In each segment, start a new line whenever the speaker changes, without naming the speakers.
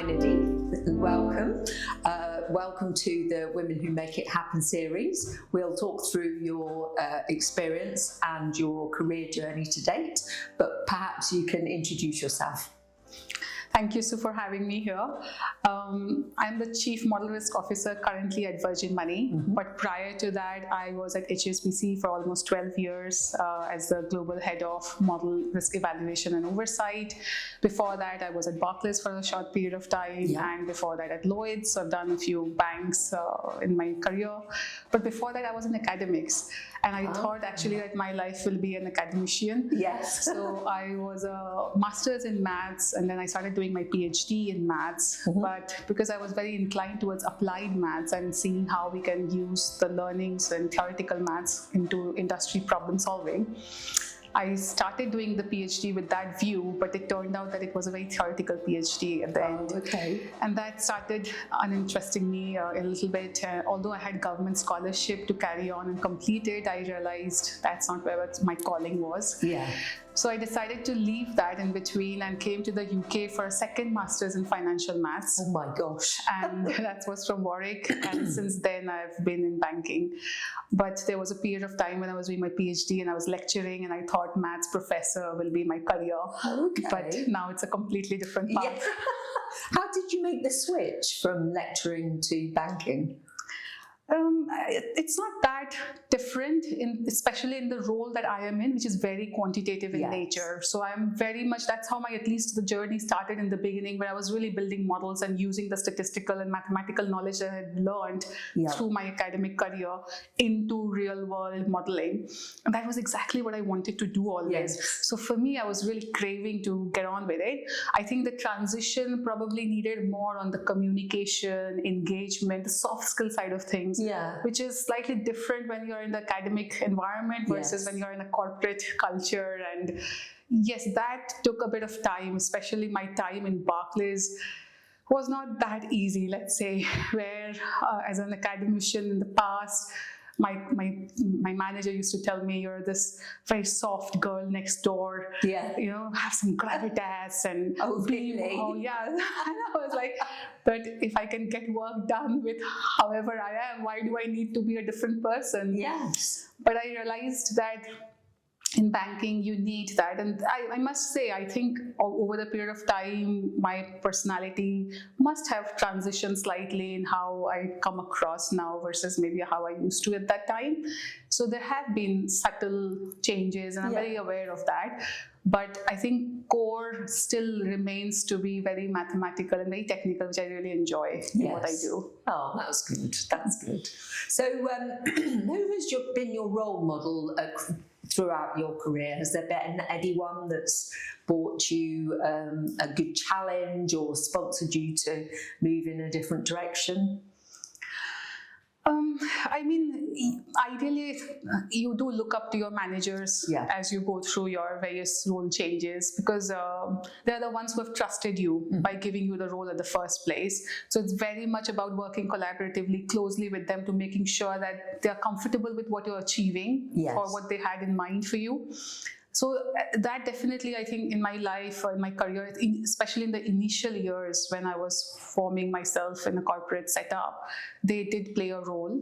Hi Nidhi, welcome. Welcome to the Women Who Make It Happen series. We'll talk through your experience and your career journey to date, but perhaps you can introduce yourself.
Thank you, Sue, for having me here. I'm the Chief Model Risk Officer currently at Virgin Money, but prior to that, I was at HSBC for almost 12 years as the Global Head of Model Risk Evaluation and Oversight. Before that, I was at Barclays for a short period of time, and before that at Lloyd's. So I've done a few banks in my career. But before that, I was in academics, and I thought actually that my life will be an academician.
Yes.
So I was a master's in maths, and then I started doing my PhD in maths, but because I was very inclined towards applied maths and seeing how we can use the learnings and theoretical maths into industry problem solving, I started doing the PhD with that view, but it turned out that it was a very theoretical PhD at the end.
Okay.
And that started uninteresting me a little bit. Although I had government scholarship to carry on and complete it, I realized that's not where my calling was.
Yeah.
So I decided to leave that in between and came to the UK for a second master's in financial maths.
Oh my gosh.
And that was from Warwick, and since then I've been in banking. But there was a period of time when I was doing my PhD and I was lecturing, and I thought maths professor will be my career.
Okay.
But now it's a completely different path.
Yeah. How did you make the switch from lecturing to banking?
It's not that different, especially in the role that I am in, which is very quantitative in nature. So I'm very much, that's how at least the journey started in the beginning, where I was really building models and using the statistical and mathematical knowledge that I had learned through my academic career into real world modeling. And that was exactly what I wanted to do always.
Yes.
So for me, I was really craving to get on with it. I think the transition probably needed more on the communication, engagement, the soft skill side of things.
Yeah.
Which is slightly different when you're in the academic environment versus when you're in a corporate culture. And yes, that took a bit of time, especially my time in Barclays was not that easy, let's say, where as an academician in the past, my manager used to tell me, you're this very soft girl next door, you know, have some gravitas and yeah. And I was like, but if I can get work done with however I am, why do I need to be a different person?
Yes.
But I realized that in banking, you need that. And I must say, I think over the period of time, my personality must have transitioned slightly in how I come across now versus maybe how I used to at that time. So there have been subtle changes, and I'm very aware of that. But I think core still remains to be very mathematical and very technical, which I really enjoy in what I do.
Oh, that's good. That's good. So who has been your role model throughout your career? Has there been anyone that's brought you a good challenge or sponsored you to move in a different direction?
I mean, ideally, you do look up to your managers as you go through your various role changes, because they're the ones who have trusted you by giving you the role at the first place. So it's very much about working collaboratively, closely with them to making sure that they're comfortable with what you're achieving or what they had in mind for you. So that definitely, I think, in my life or in my career, especially in the initial years when I was forming myself in a corporate setup, they did play a role.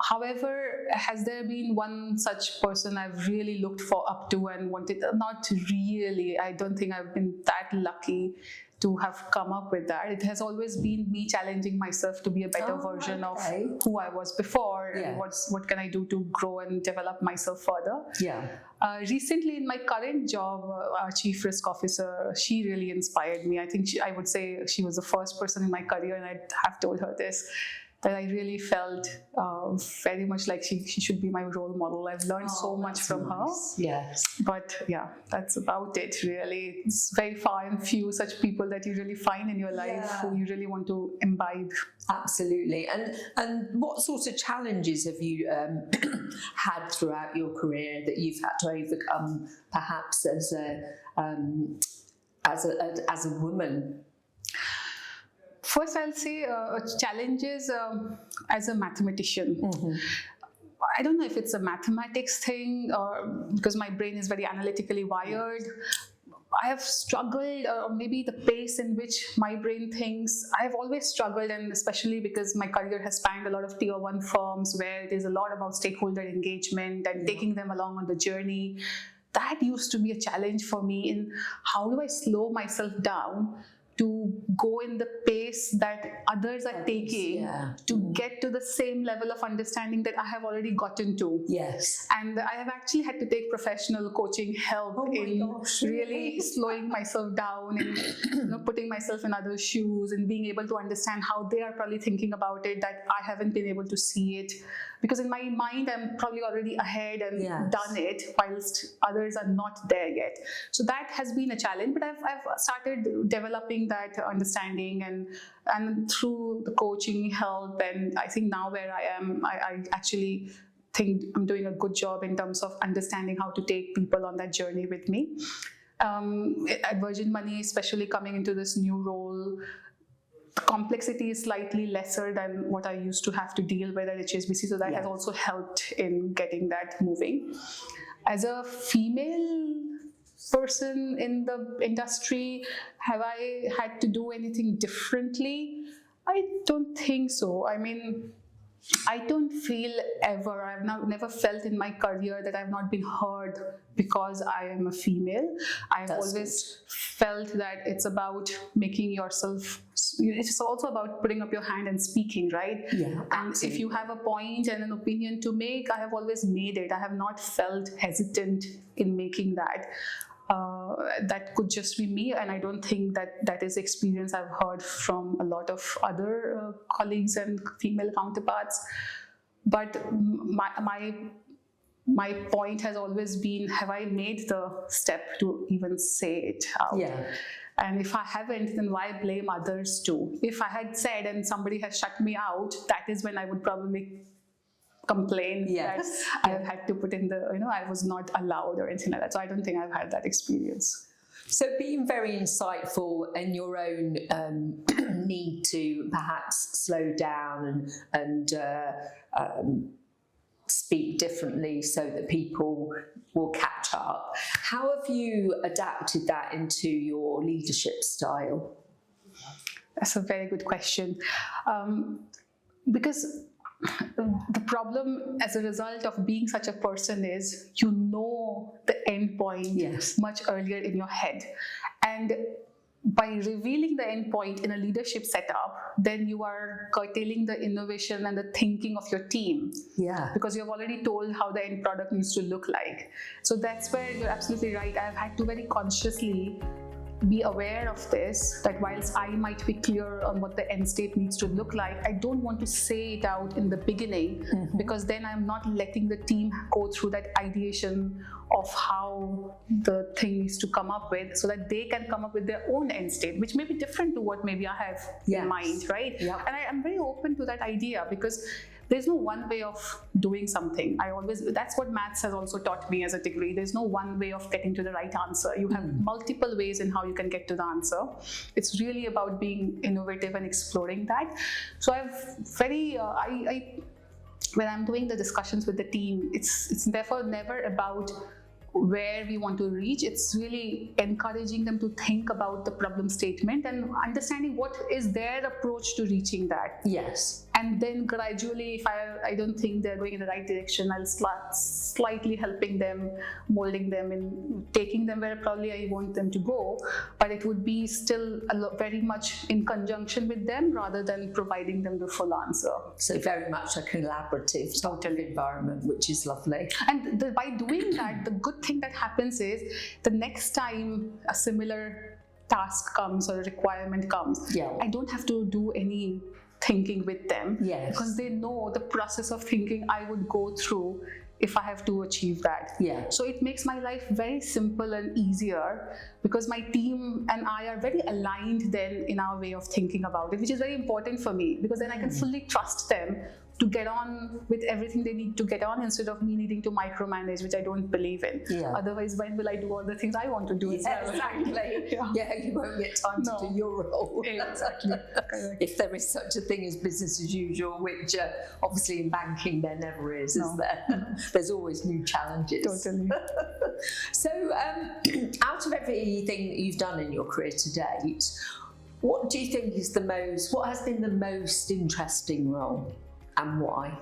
However, has there been one such person I've really looked up to and wanted? Not really. I don't think I've been that lucky to have come up with that. It has always been me challenging myself to be a better version of who I was before, and what can I do to grow and develop myself further. Recently in my current job, our Chief Risk Officer, she really inspired me. I think I would say she was the first person in my career, and I have told her this, that I really felt very much like she should be my role model. I've learned so much from her.
Yes.
But yeah, that's about it really. It's very far and few such people that you really find in your life who you really want to imbibe.
Absolutely. And what sorts of challenges have you had throughout your career that you've had to overcome, perhaps as a woman?
First, I'll say challenges as a mathematician. I don't know if it's a mathematics thing or because my brain is very analytically wired. I have struggled, or maybe the pace in which my brain thinks, I have always struggled, and especially because my career has spanned a lot of tier 1 firms where it is a lot about stakeholder engagement and taking them along on the journey. That used to be a challenge for me in how do I slow myself down to go in the pace that others are taking to get to the same level of understanding that I have already gotten to.
Yes.
And I have actually had to take professional coaching help really slowing myself down and putting myself in others' shoes and being able to understand how they are probably thinking about it, that I haven't been able to see it. Because in my mind, I'm probably already ahead and done it, whilst others are not there yet. So that has been a challenge, but I've started developing that understanding and through the coaching help. And I think now where I am, I actually think I'm doing a good job in terms of understanding how to take people on that journey with me. At Virgin Money, especially coming into this new role, the complexity is slightly lesser than what I used to have to deal with at HSBC, so that has also helped in getting that moving. As a female person in the industry, have I had to do anything differently? I don't think so. I mean, I don't feel ever, I've never felt in my career that I've not been heard because I am a female. I've always felt that it's about making yourself, it's also about putting up your hand and speaking, right?
Yeah,
and if you have a point and an opinion to make, I have always made it. I have not felt hesitant in making that. That could just be me, and I don't think that is experience I've heard from a lot of other colleagues and female counterparts. But my point has always been, have I made the step to even say it out? Yeah. And if I haven't, then why blame others too? If I had said and somebody has shut me out, that is when I would probably complain that I have had to put in the, I was not allowed or anything like that. So I don't think I've had that experience.
So being very insightful and your own need to perhaps slow down and speak differently so that people will catch up. How have you adapted that into your leadership style?
That's a very good question. Because the problem as a result of being such a person is you know the end point much earlier in your head. And by revealing the end point in a leadership setup, then you are curtailing the innovation and the thinking of your team. Yeah. Because you've already told how the end product needs to look like. So that's where you're absolutely right. I've had to very consciously be aware of this, that whilst I might be clear on what the end state needs to look like, I don't want to say it out in the beginning, because then I'm not letting the team go through that ideation of how the thing needs to come up with, so that they can come up with their own end state, which may be different to what maybe I have in mind, right? Yep. And I'm very open to that idea, because there's no one way of doing something. That's what maths has also taught me as a degree. There's no one way of getting to the right answer. You have multiple ways in how you can get to the answer. It's really about being innovative and exploring that. So when I'm doing the discussions with the team, it's therefore never about where we want to reach. It's really encouraging them to think about the problem statement and understanding what is their approach to reaching that. Yes. And then gradually, if I don't think they're going in the right direction, I'll start slightly helping them, molding them, and taking them where probably I want them to go. But it would be still very much in conjunction with them rather than providing them the full answer. So very much a collaborative environment, which is lovely. And by doing that, the good thing that happens is the next time a similar task comes or a requirement comes, I don't have to do any thinking with them, because they know the process of thinking I would go through if I have to achieve that. So it makes my life very simple and easier, because my team and I are very aligned then in our way of thinking about it, which is very important for me, because then I can fully trust them to get on with everything they need to get on instead of me needing to micromanage, which I don't believe in.
Yeah.
Otherwise, when will I do all the things I want to do as well?
Exactly. Yeah, you won't get time to do your role.
Exactly.
If there is such a thing as business as usual, which obviously in banking there never is there? There's always new challenges.
Totally.
So, out of everything that you've done in your career to date, what do you think is what has been the most interesting role, and why?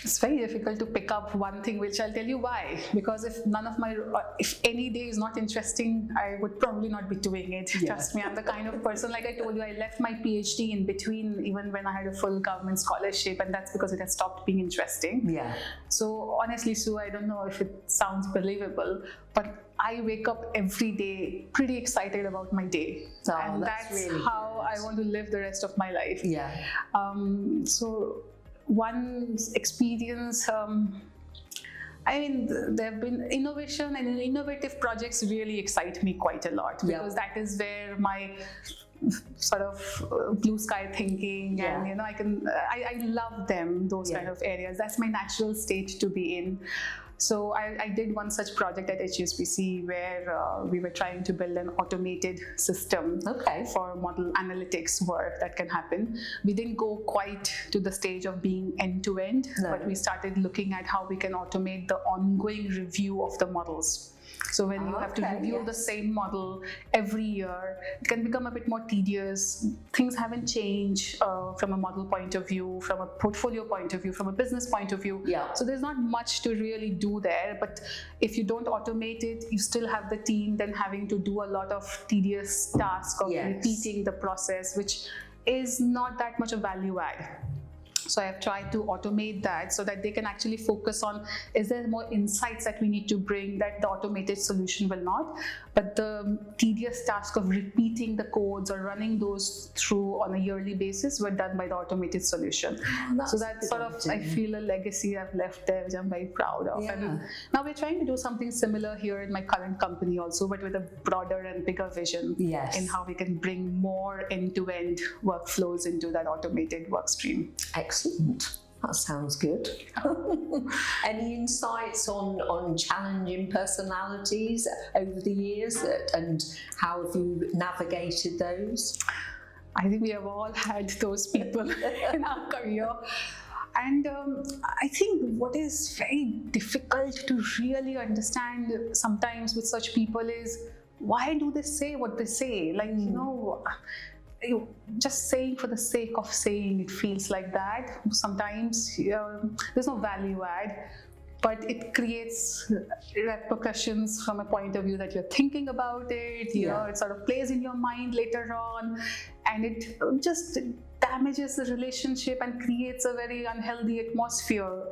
It's very difficult to pick up one thing, which I'll tell you why. Because if any day is not interesting, I would probably not be doing it. Yeah. Trust me, I'm the kind of person, like I told you, I left my PhD in between, even when I had a full government scholarship, and that's because it had stopped being interesting. Yeah. So honestly, Sue, I don't know if it sounds believable, but I wake up every day pretty excited about my day.
Oh,
and that's
really
how
good.
I want to live the rest of my life.
Yeah.
So one experience, I mean, there have been innovation and innovative projects really excite me quite a lot, because that is where my sort of blue sky thinking and I love them, those kind of areas. That's my natural state to be in. So I did one such project at HSBC where we were trying to build an automated system for model analytics work that can happen. We didn't go quite to the stage of being end-to-end, but we started looking at how we can automate the ongoing review of the models. So when you have to review the same model every year, it can become a bit more tedious. Things haven't changed from a model point of view, from a portfolio point of view, from a business point of view. Yeah. So there's not much to really do there. But if you don't automate it, you still have the team then having to do a lot of tedious tasks of repeating the process, which is not that much of value add. So I have tried to automate that so that they can actually focus on, is there more insights that we need to bring that the automated solution will not, but the tedious task of repeating the codes or running those through on a yearly basis were done by the automated solution. So that's sort of, I feel, a legacy I've left there, which I'm very proud of. Yeah. And now we're trying to do something similar here in my current company also, but with a broader and bigger vision in how we can bring more end-to-end workflows into that automated work stream.
Excellent. That sounds good. Any insights on challenging personalities over the years, and how have you navigated those?
I think we have all had those people in our career. And I think what is very difficult to really understand sometimes with such people is, why do they say what they say? Like, just saying for the sake of saying, it feels like that. Sometimes there's no value add, but it creates repercussions from a point of view that you're thinking about it, you know, it sort of plays in your mind later on, and it just damages the relationship and creates a very unhealthy atmosphere.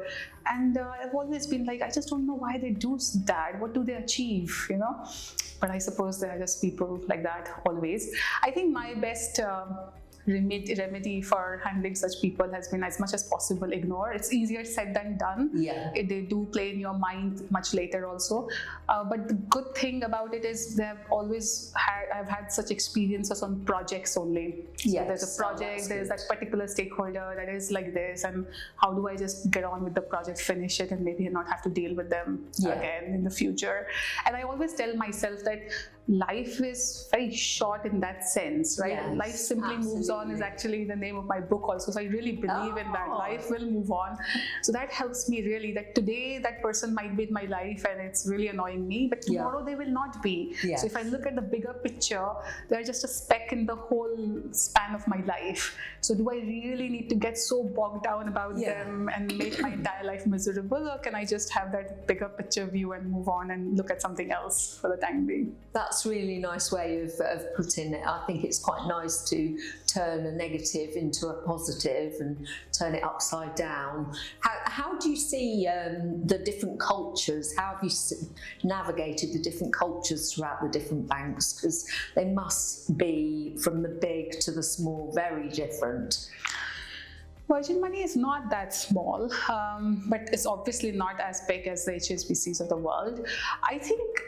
And I've always been like, I just don't know why they do that. What do they achieve, But I suppose there are just people like that always. I think my best remedy for handling such people has been, as much as possible, ignore. It's easier said than done. They do play in your mind much later also. But the good thing about it is I've had such experiences on projects only. So there's a project, there's that particular stakeholder that is like this, and how do I just get on with the project, finish it, and maybe not have to deal with them again in the future. And I always tell myself that life is very short in that sense, right? Life simply moves on is actually the name of my book also. So I really believe in that. Life will move on. So that helps me really, that today that person might be in my life and it's really annoying me, but tomorrow they will not be. So if I look at the bigger picture, they're just a speck in the whole span of my life. So do I really need to get so bogged down about them and make my entire life miserable, or can I just have that bigger picture view and move on and look at something else for the time being?
That's a really nice way of putting it. I think it's quite nice to turn a negative into a positive and turn it upside down. How do you see the different cultures? How have you navigated the different cultures throughout the different banks? Because they must be, from the big to the small, very different.
Virgin Money is not that small, but it's obviously not as big as the HSBCs of the world. I think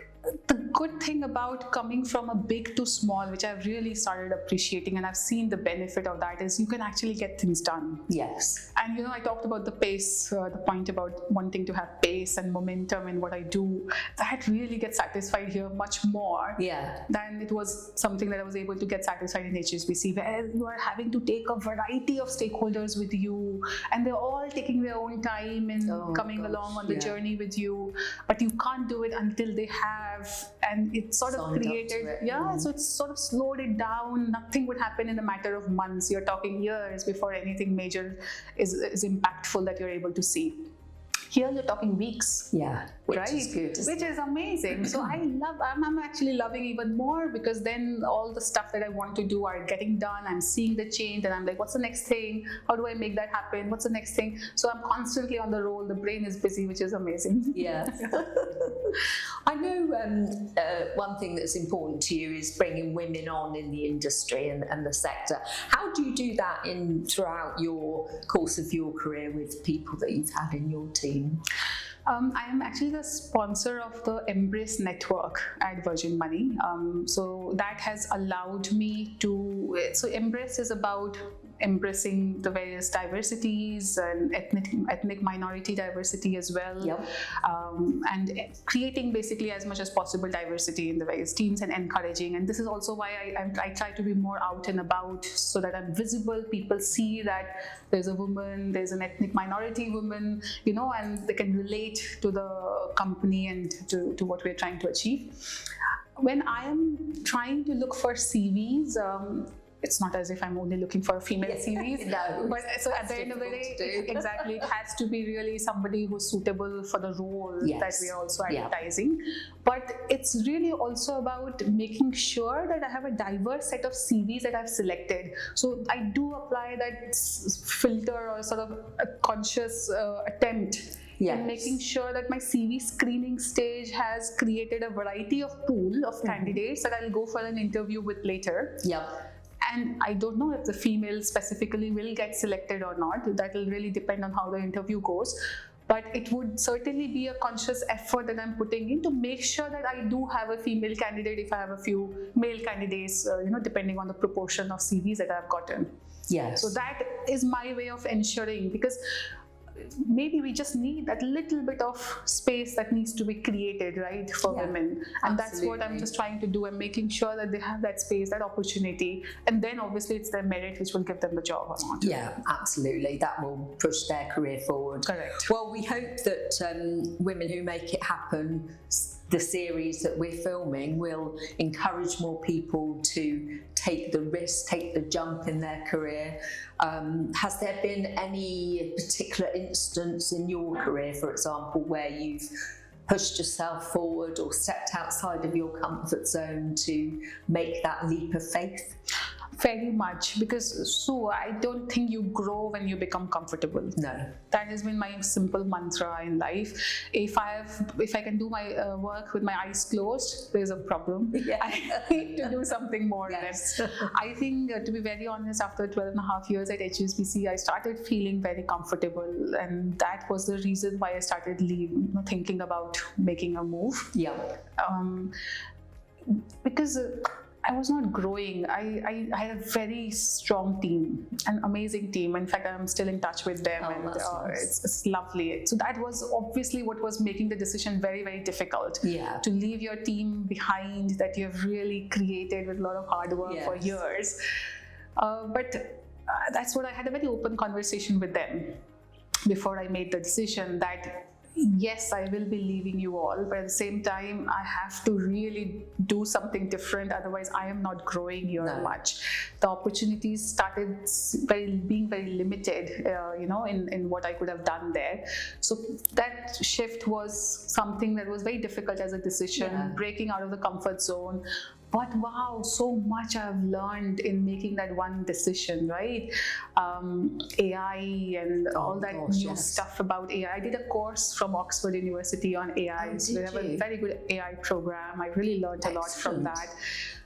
the good thing about coming from a big to small, which I've really started appreciating and I've seen the benefit of that, is you can actually get things done.
Yes.
And I talked about the pace, the point about wanting to have pace and momentum in what I do. That really gets satisfied here much more than it was something that I was able to get satisfied in HSBC, where you are having to take a variety of stakeholders with you and they're all taking their own time and coming along on the journey with you, but you can't do it until they have, and it sort of created, so it's sort of slowed it down. Nothing would happen in a matter of months. You're talking years before anything major is impactful that you're able to see. Here you're talking weeks,
which is good,
which is amazing. So I'm actually loving even more, because then all the stuff that I want to do are getting done. I'm seeing the change and I'm like, what's the next thing? How do I make that happen? What's the next thing? So I'm constantly on the roll. The brain is busy, which is amazing.
Yeah. I know one thing that's important to you is bringing women on in the industry and the sector. How do you do that throughout your course of your career with people that you've had in your team?
I am actually the sponsor of the Embrace Network at Virgin Money. So that has allowed me to, so Embrace is about embracing the various diversities and ethnic minority diversity as well, and creating basically as much as possible diversity in the various teams and encouraging. And this is also why I try to be more out and about, so that I'm visible. People see that there's a woman, there's an ethnic minority woman, and they can relate to the company and to what we're trying to achieve. When I am trying to look for CVs, it's not as if I'm only looking for female CVs.
No,
but so at the end of the day, exactly, it has to be really somebody who's suitable for the role that we are also advertising. But it's really also about making sure that I have a diverse set of CVs that I've selected. So I do apply that filter or sort of a conscious attempt in making sure that my CV screening stage has created a variety of pool of candidates that I'll go for an interview with later. And I don't know if the female specifically will get selected or not. That will really depend on how the interview goes. But it would certainly be a conscious effort that I'm putting in to make sure that I do have a female candidate if I have a few male candidates, depending on the proportion of CVs that I've gotten. So that is my way of ensuring, because maybe we just need that little bit of space that needs to be created, right, for women. And that's what I'm just trying to do. I'm making sure that they have that space, that opportunity. And then obviously it's their merit which will give them the job or not.
Yeah, absolutely. That will push their career forward.
Correct.
Well, we hope that Women Who Make It Happen, the series that we're filming, will encourage more people to take the risk, take the jump in their career. Has there been any particular instance in your career, for example, where you've pushed yourself forward or stepped outside of your comfort zone to make that leap of faith?
Very much, because Sue, I don't think you grow when you become comfortable.
No.
That has been my simple mantra in life. If I can do my work with my eyes closed, there's a problem. I need to do something more. I think, to be very honest, after 12 and a half years at HSBC, I started feeling very comfortable, and that was the reason why I started thinking about making a move. Because I was not growing. I had a very strong team, an amazing team. In fact, I'm still in touch with them, and nice. It's lovely. So that was obviously what was making the decision very, very difficult. To leave your team behind that you have really created with a lot of hard work for years. But that's what I had a very open conversation with them before I made the decision that yes, I will be leaving you all, but at the same time, I have to really do something different. Otherwise, I am not growing here much. The opportunities started being very limited, in what I could have done there. So that shift was something that was very difficult as a decision, breaking out of the comfort zone. But wow, so much I've learned in making that one decision, right? AI and all that new stuff about AI. I did a course from Oxford University on AI. So they have a very good AI program. I really learned a lot from that.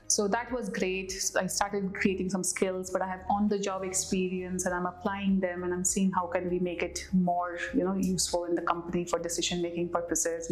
So that was great. I started creating some skills, but I have on-the-job experience and I'm applying them and I'm seeing how can we make it more, useful in the company for decision-making purposes.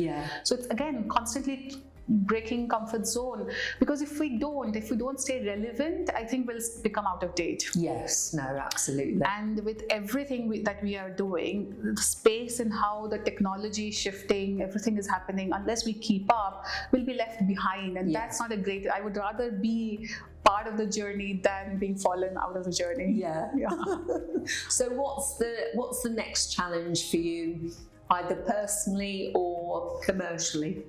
So it's again constantly breaking comfort zone, because if we don't stay relevant, I think we'll become out of date.
Yes, no, absolutely.
And with everything that we are doing, the space and how the technology is shifting, everything is happening, unless we keep up, we'll be left behind. And that's not a great, I would rather be part of the journey than being fallen out of the journey.
Yeah. So what's the next challenge for you, either personally or commercially?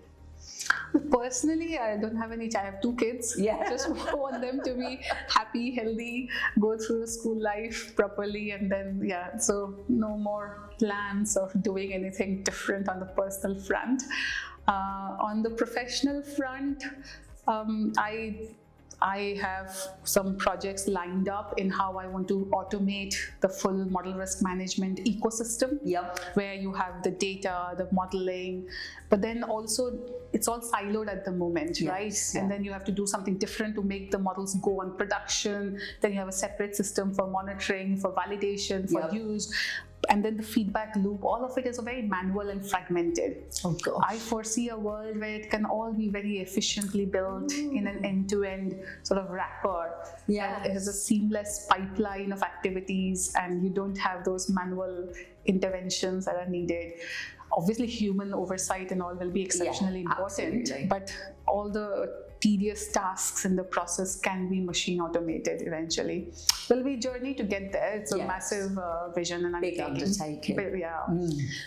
Personally, I don't have any. I have 2 kids.
Yeah.
Just want them to be happy, healthy, go through the school life properly, and then so no more plans of doing anything different on the personal front. On the professional front, I have some projects lined up in how I want to automate the full model risk management ecosystem, where you have the data, the modeling, but then also it's all siloed at the moment, right? Yeah. And then you have to do something different to make the models go on production. Then you have a separate system for monitoring, for validation, for use. And then the feedback loop, all of it is very manual and fragmented.
Oh gosh.
I foresee a world where it can all be very efficiently built in an end-to-end sort of wrapper. Yeah, it has a seamless pipeline of activities, and you don't have those manual interventions that are needed. Obviously, human oversight and all will be exceptionally important,
absolutely.
But all the tedious tasks in the process can be machine automated eventually. There'll be a journey to get there. It's a massive vision and
big undertaking.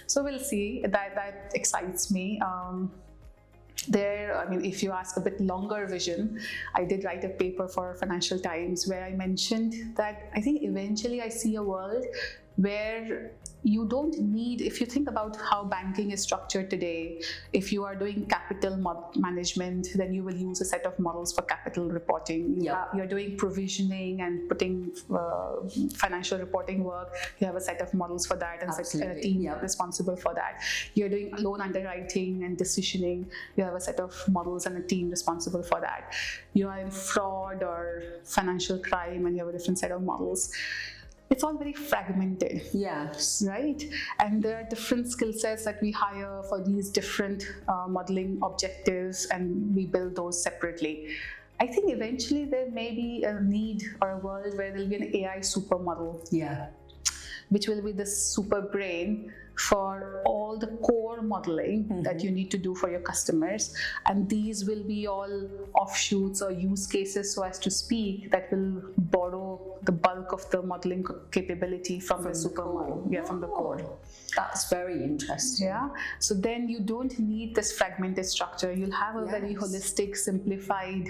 So we'll see. That excites me. If you ask a bit longer vision, I did write a paper for Financial Times where I mentioned that I think eventually I see a world where you don't need, if you think about how banking is structured today, if you are doing capital management, then you will use a set of models for capital reporting. You're doing provisioning and putting financial reporting work, you have a set of models for that and a team responsible for that. You're doing loan underwriting and decisioning, you have a set of models and a team responsible for that. You are in fraud or financial crime and you have a different set of models. It's all very fragmented.
Yes.
Right? And there are different skill sets that we hire for these different modeling objectives, and we build those separately. I think eventually there may be a need or a world where there'll be an AI supermodel. Which will be the super brain for all the core modeling that you need to do for your customers. And these will be all offshoots or use cases, so as to speak, that will borrow the bulk of the modeling capability from the supermodel. From the core.
That's very interesting.
So then you don't need this fragmented structure. You'll have a very holistic, simplified,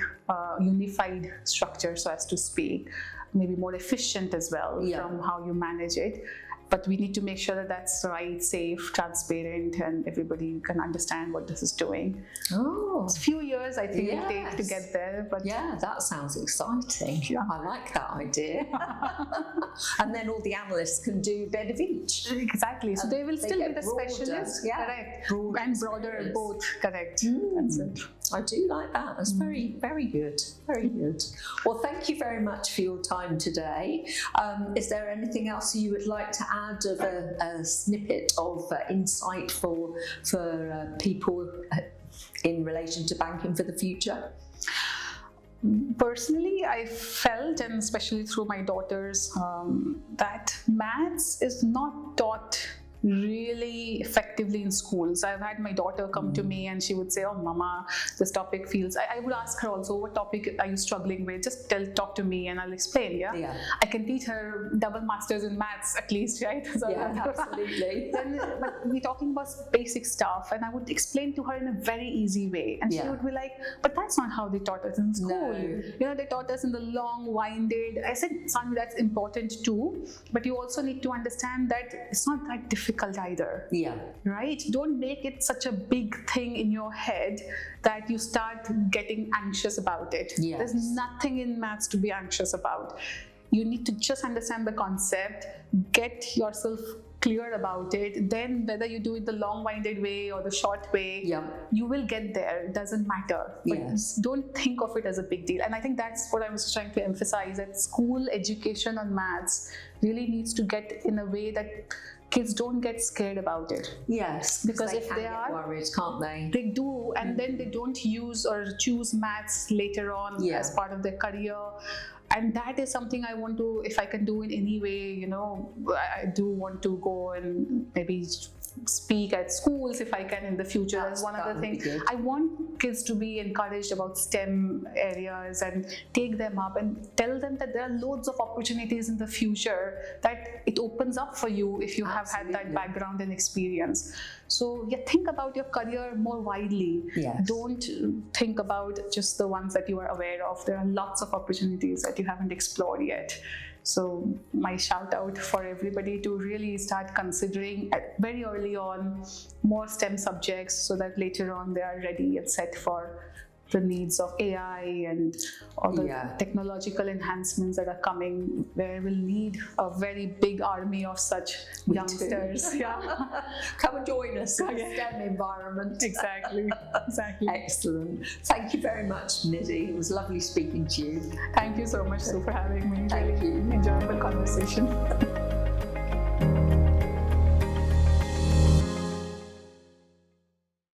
unified structure, so as to speak. Maybe more efficient as well from how you manage it. But we need to make sure that that's right, safe, transparent, and everybody can understand what this is doing. It's a few years, I think, it'll take to get there. But
that sounds exciting. I like that idea. And then all the analysts can do a bit of each.
Exactly. So they will still be the specialists.
Correct.
And broader both. Correct. That's it.
I do like that. That's very, very good. Very good. Well, thank you very much for your time today. Is there anything else you would like to add of a snippet of insight for people in relation to banking for the future?
Personally, I felt, and especially through my daughters, that maths is not taught really effectively in schools. I've had my daughter come to me and she would say, "Oh, Mama, this topic feels..." I would ask her also, "What topic are you struggling with? Just talk to me and I'll explain." I can teach her double masters in maths at least, right? So
absolutely.
But we're talking about basic stuff, and I would explain to her in a very easy way, and she would be like, "But that's not how they taught us in school. They taught us in the long-winded..." I said, "Son, that's important too, but you also need to understand that it's not that difficult either." Right? Don't make it such a big thing in your head that you start getting anxious about it. There's nothing in maths to be anxious about. You need to just understand the concept, get yourself clear about it, then whether you do it the long-winded way or the short way, you will get there. It doesn't matter. But don't think of it as a big deal. And I think that's what I was trying to emphasize, that school education on maths really needs to get in a way that kids don't get scared about it.
Yes,
because
they
if
can
they
get
are
worried, can't they?
They do, and then they don't use or choose maths later on as part of their career. And that is something I want to, if I can do in any way, I do want to go and maybe speak at schools if I can in the future. That's one other thing. I want kids to be encouraged about STEM areas and take them up and tell them that there are loads of opportunities in the future, that it opens up for you if you have had that background and experience. So think about your career more widely. Don't think about just the ones that you are aware of. There are lots of opportunities that you haven't explored yet. So my shout out for everybody to really start considering very early on more STEM subjects, so that later on they are ready and set for the needs of AI and all the technological enhancements that are coming, where we'll need a very big army of such youngsters.
Come and join us in the STEM environment.
Exactly.
Excellent. Thank you very much, Nidhi. It was lovely speaking to you.
Thank you so much, Sue, for having me. Really enjoyable conversation.